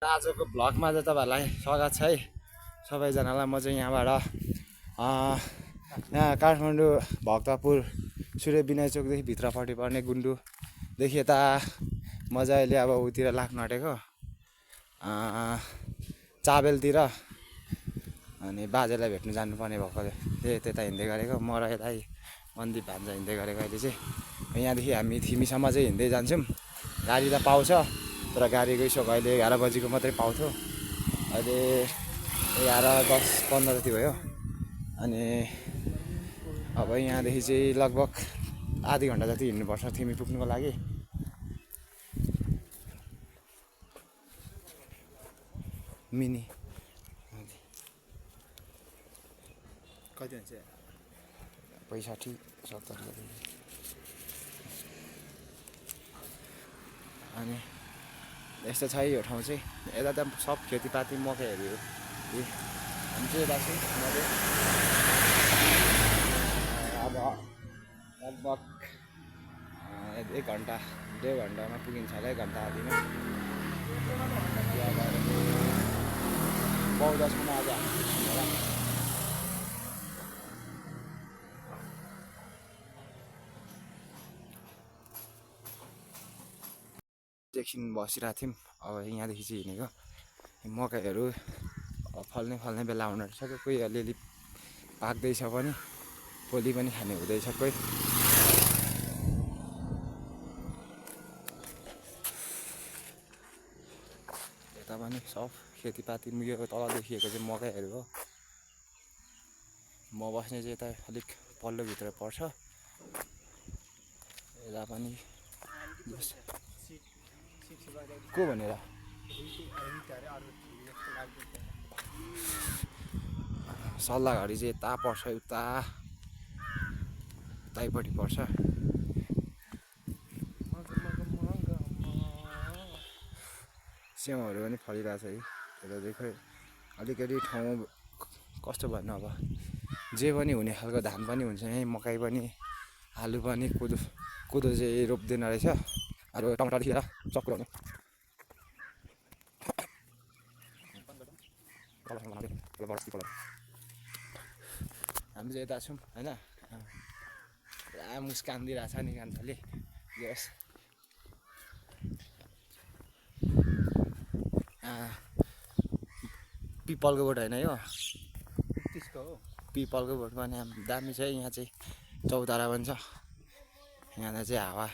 आजको भ्लगमा चाहिँ तपाईँहरूलाई स्वागत छ है सबैजनालाई। म चाहिँ यहाँबाट यहाँ काठमाडौँ भक्तपुर सूर्य विनय चोकदेखि भित्रपट्टि पर्ने गुन्डुदेखि यता मजाले अब उतिर लाग्नु आँटेको चाबेलतिर। अनि बाजेलाई भेट्नु जानुपर्ने भएकोले त्यता हिँड्दै गरेको। म र यता मन्दिप भान्जा हिँड्दै गरेको। अहिले चाहिँ यहाँदेखि हामी थिमीसम्म चाहिँ हिँड्दै जान्छौँ। गाडी त पाउँछ तर गाडी गइसक्यो। अहिले 11 बजीको मात्रै पाउँथ्यो, अहिले 11:10-15 जति भयो। अनि अब यहाँदेखि चाहिँ लगभग आधी घन्टा जति हिँड्नुपर्छ थिमी पुग्नुको लागि। मिनी कति हुन्छ? 65-70। अनि यस्तो छ यो ठाउँ चाहिँ। यता त सब खेतीपाती मकैहरू हामी चाहिँ यता चाहिँ अब लगभग 1 घन्टा 1.5 घन्टामा पुगिन्छ होला। 1 घन्टा आदिमा बौद्धसम्म आज हामी एकछिन बसिरहेको थियौँ। अब यहाँदेखि चाहिँ हिँडेको मकैहरू फल्ने बेला हुन सक्यो। कोही अलिअलि पाक्दैछ पनि, भोलि पनि खाने हुँदैछ कोही। यता पनि सब खेतीपाती यो तल देखिएको चाहिँ मकैहरू हो। म बस्ने चाहिँ यता अलिक पल्लोभित्र पर्छ। यता पनि को भनेर सल्लाहघरी चाहिँ यता पर्छ, उतापट्टि पर्छ। स्याउहरू पनि फलिरहेछ है। यता चाहिँ खै अलिकति ठाउँ कस्तो भन्नु, अब जे पनि हुने खालको धान पनि हुन्छ यहीँ, मकै पनि, आलु पनि, कोदो चाहिँ रोप्दैन रहेछ। अरू टमाटर खिरा चक्कुहरू हामी चाहिँ यता छौँ होइन। पुरा मुस्कान दिइरहेछ नि कान्छाले। यस पिपलको बोट होइन यो, पिपलको बोट पनि दामी छ। यहाँ चाहिँ चौतारा पनि छ। यहाँ चाहिँ हावा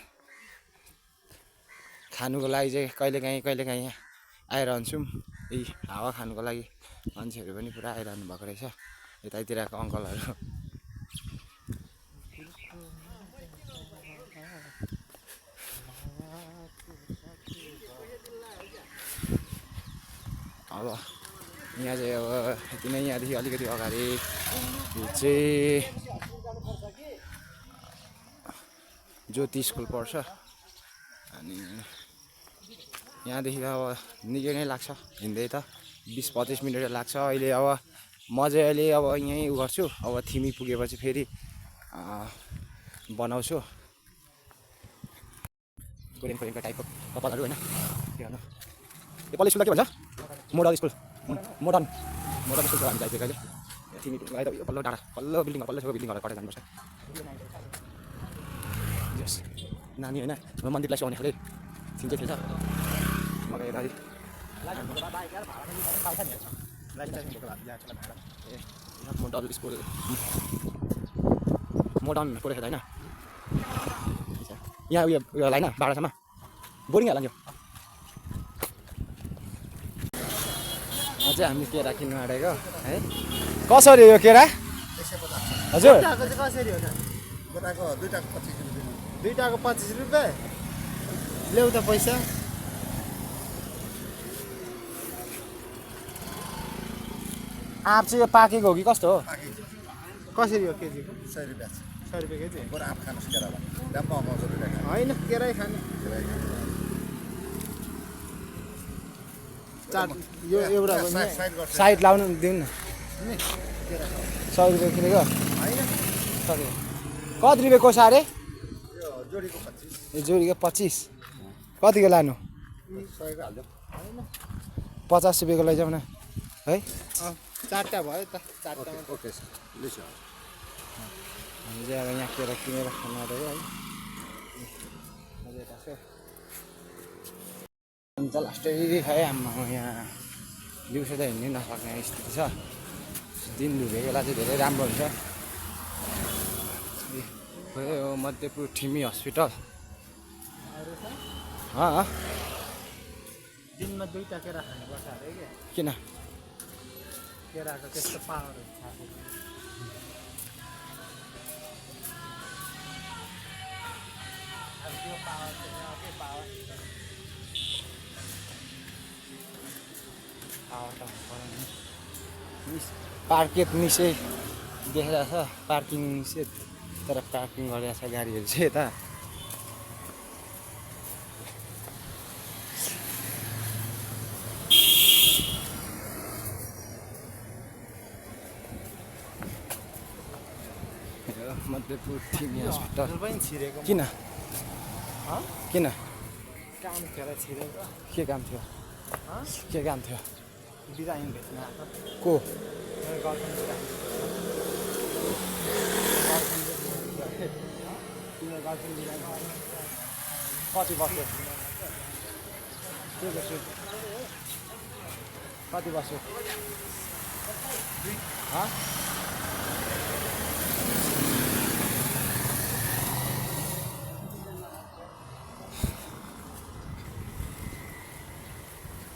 खानुको लागि चाहिँ कहिलेकाहीँ आइरहन्छौँ। यही हावा खानुको लागि मान्छेहरू पनि पुरा आइरहनु भएको रहेछ यतातिरको अङ्कलहरू। अब यहाँ चाहिँ अब यति नै। यहाँदेखि अलिकति अगाडि चाहिँ ज्योति स्कुल पर्छ। अनि यहाँदेखि अब निकै नै लाग्छ हिँड्दै त 20-25 मिनट लाग्छ। अहिले अब म चाहिँ अहिले अब यहीँ गर्छु। अब थिमी पुगेपछि फेरि बनाउँछु गोरेङको टाइपको कपालहरू होइन। के भन्नु यो पल्लो स्कुल के भन्छ? मोडल स्कुल, मोडर्न स्कुल हामी जाइदिएको अहिले। थिमी पुग्नु त यो पल्लो डाँडा, पल्लो छेउको बिल्डिङहरू कटेर जानुपर्छ। यस नानी होइन मन्दिरलाई सुहाउने खाले थिन्छ खेल्छ। मकै यता मोडल स्कुल, मोडर्न पुरै होइन। यहाँ उयो होइन 12सम्म बोरिङ होला नि। चाहिँ हामी केरा किन्नु आँटेको है। कसरी हो केरा हजुर? कसरी हो त? दुईटाको 25 रुपियाँ। ल्याउ त पैसा। आँप चाहिँ यो पाकेको हो कि कस्तो हो? कसरी हो केजीको? 100 रुपियाँ। 100 रुपियाँ केजी। बरु आँप खानुहोस् केरालाई। राम्रो आउँछ रुपियाँ। होइन केरै खाने। चाट यो एउटा साइड लाउनु दिउँ न। 100 रुपियाँ किनेको कति रुपियाँ कोसा अरे? जोडीको 25। कतिको लानु? 100 को हाल्दियो। 50 रुपियाँको लैजाउँ न है। चारवटा भयो त चारवटामा ओके सर लिसो हामी चाहिँ अब यहाँ केरा किनेर खानु अरे है। अन्त लास्टै खाएँ आम्मा यहाँ दिउँसो त हिँड्नै नसक्ने स्थिति छ। दिन धुबेको बेला चाहिँ धेरै राम्रो हुन्छ। यो मध्यपुर ठिमी हस्पिटल दिनमा 2टा केरा खानुपर्छ अरे क्या किन केराको त्यस्तो पावर हुन्छ अब त्यो पावर चाहिँ के पावर पार्केट निसे देखेर छ पार्किङ निसे तर पार्किङ गरेर छ गाडीहरू चाहिँ यता। मध्यपुर ठिमी हस्पिटल पनि छिरेको किन किन काम थियो र छिरेको के काम थियो के काम थियो बिरामी भेट्न आएको को मेरो गर्लफ्रेन्ड बिरामी तिम्रो गर्लफ्रेन्ड बिरामी कति बस्यो के बस्यो कति बस्यो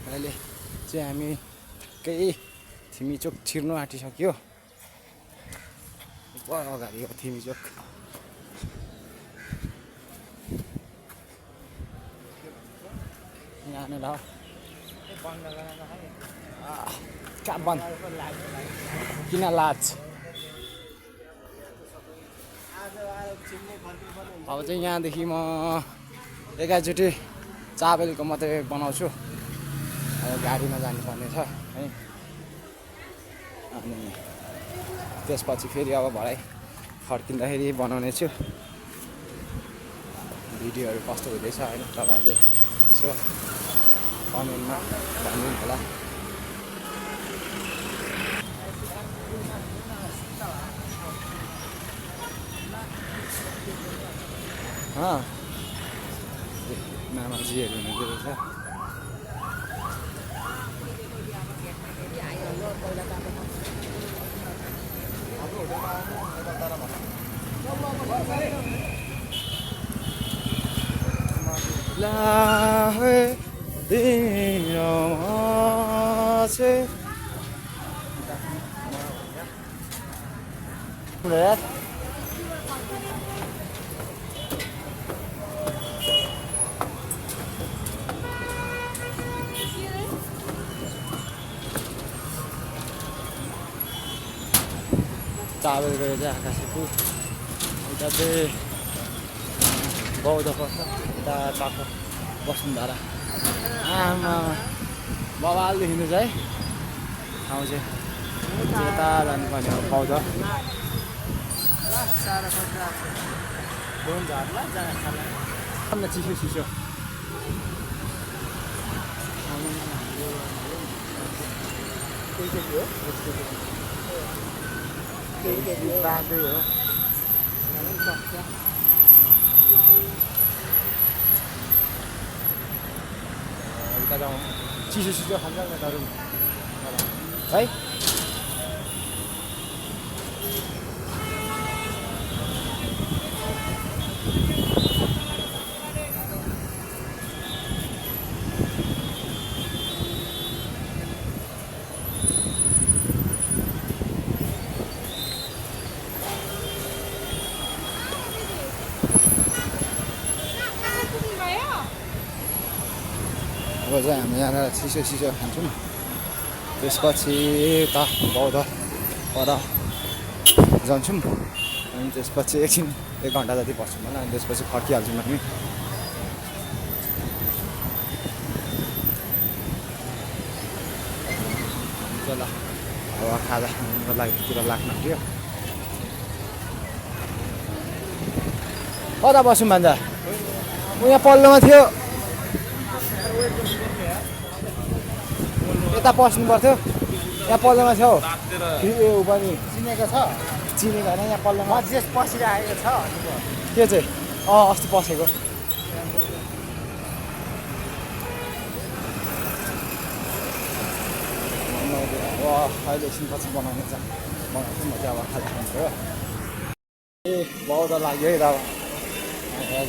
अहिले चाहिँ हामी केही थिमीचोक छिर्नु आँटिसक्यो। पर अगाडि हो थिमीचोक। यहाँनिर कहाँ बन्द किन लाज अब चाहिँ यहाँदेखि म एकैचोटि चाबेलको मात्रै बनाउँछु। अब गाडीमा जानुपर्ने छ है। अनि त्यसपछि फेरि अब भरे फर्किँदाखेरि बनाउने छु। भिडियोहरू कस्तो हुँदैछ होइन तपाईँहरूले यसो कमेन्टमा भनिदिनु होला। मामाजीहरू हुनुहुँदो रहेछ। चाबेल गएर चाहिँ आकाशपुर उता चाहिँ बौद्ध पर्छ उता टक्क वसुन्धरा आमा बबाल देखिँदैछ है ठाउँ चाहिँ यता जानुपर्ने हो बौद्ध। चिसो चिसो बाटै हो उता जाउँ चिसो चिसो खान्छ नि त है। अब चाहिँ हामी यहाँनिर चिसो चिसो खान्छौँ। त्यसपछि त बौद्ध पर जान्छौँ अनि त्यसपछि एकछिन 1 घन्टा जति बस्छौँ होला अनि त्यसपछि फर्किहाल्छौँ हामी। ल अब खाजा खानुको लागितिर लाग्नु थियो। कता बस्छौँ भन्छ ऊ यहाँ पल्लोमा थियो यता पस्नु पर्थ्यो यहाँ पल्लोमा छ हौ यो ऊ पनि चिनेको छ चिनेको होइन यहाँ पल्लोमा मजेस पसिरहेको छ के चाहिँ अस्ति पसेको अहिले एकछिनपछि बनाउने छ बनाउँछु म चाहिँ अब खाजा खान्छु हो ए बहुत लाग्यो है त अब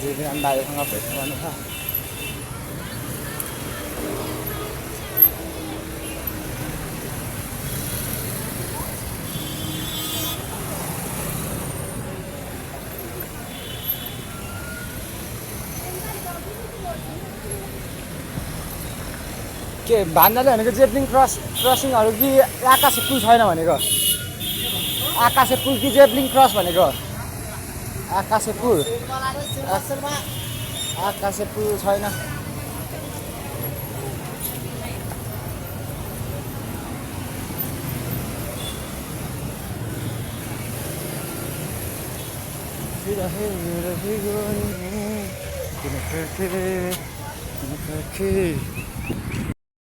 जिब्राम दाजुसँग भेट्नु पर्ने छ के भान्जाले भनेको जेभलिङ क्रसिङहरू कि आकाशे पुल छैन भनेको आकाशे पुल कि जेभलिङ क्रस भनेको आकाशे पुल आकाशे पुल छैन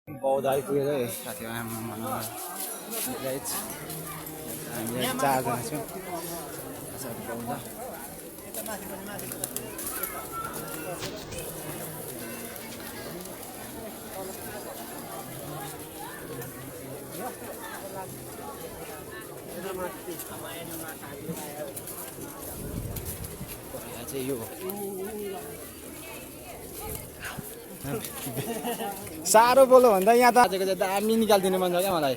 बौद्ध आइपुगेको है साथीभाइ हामीले 4 जना छौँ बौद्ध चाहिँ यो साह्रो बोल्यो भन्दा यहाँ त आजको चाहिँ दामी निकालिदिनु मन छ क्या मलाई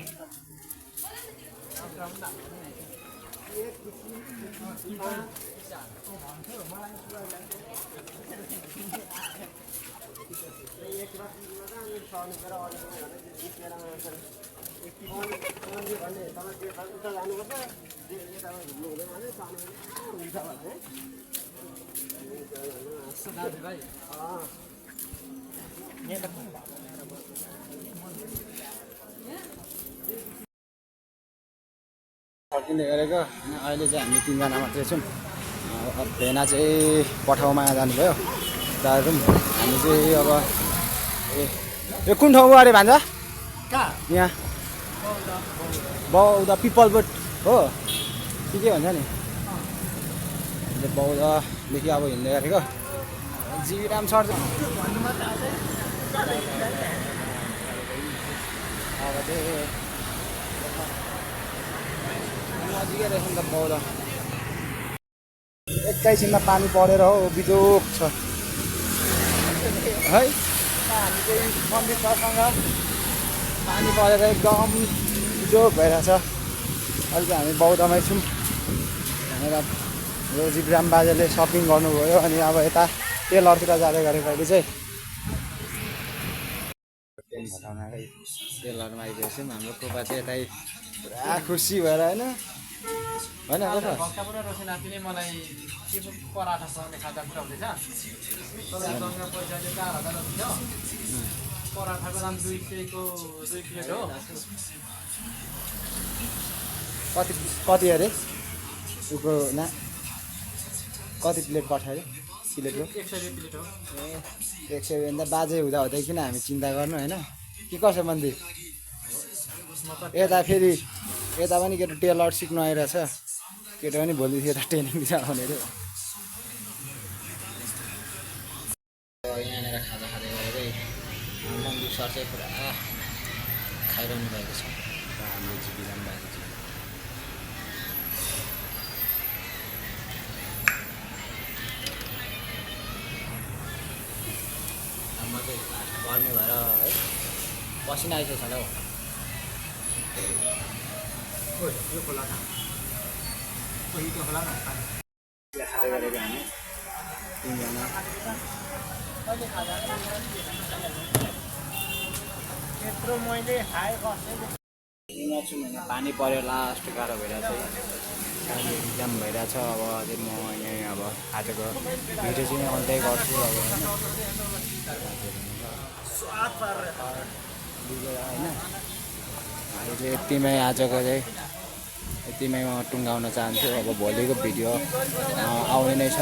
फर्किँदै गरेको अहिले चाहिँ हामी 3 जना मात्रै छौँ भेना चाहिँ पठाउमा जानुभयो दाजु हामी चाहिँ अब यो कुन ठाउँ अरे भान्जा यहाँ बौद्ध पिपल बोट हो के भन्छ नि बौद्धदेखि अब हिँड्दै गरेको जिराम सर अब चाहिँ नजिकै रहेछ नि त बौद्ध एकैछिनमा पानी परेर हो बिजोक छ है हामी चाहिँ मन्दिर सरसँग पानी परेर एकदम बिजोक भइरहेछ अहिले चाहिँ हामी बौद्धमै छौँ भनेर यो जिब्राम बाजेले सपिङ गर्नुभयो अनि अब यता तेलहरूतिर जाँदै गरेको अहिले चाहिँ तेलहरूमा आइदिएको छौँ हाम्रो कोपा चाहिँ यतै पुरा खुसी भएर होइन होइन मलाई के पराठा सँगै खाजा कुरा हुँदैछ पैसा 4000 पराठाको दाम 200 को 2 प्लेट हो कति अरे उको ना कति प्लेट पठायो प्लेटको 100 प्लेट हो ए 100 भन्दा बाजे हुँदा हुँदै किन हामी चिन्ता गर्नु होइन के कसो मन्दिर यता फेरि यता पनि केटा टेलर सिक्नु आइरहेछ केटा पनि भोलि यता ट्रेनिङ दिन्छ आउने अरे यहाँनिर खाजा खाँदै गरेकै मन्दिर सर चाहिँ पुरा खाइरहनु भएको छ र हाम्रो जिबिराम भएको छ म चाहिँ गर्मी भएर है पसिना आइसकेको छ हौ यो खोला त त्यो खोला न खाँदै गरेको हामी 3 जना यत्रो मैले खाए नछु भने पानी पऱ्यो लास्ट गाह्रो भइरहेछ एक्जाम भइरहेछ अब अझै म यहीँ अब आजको भिडियो चाहिँ अन्त्य गर्छु अब होइन अहिले यतिमै आजको चाहिँ यतिमै म टुङ्गाउन चाहन्छु अब भोलिको भिडियो आउने नै छ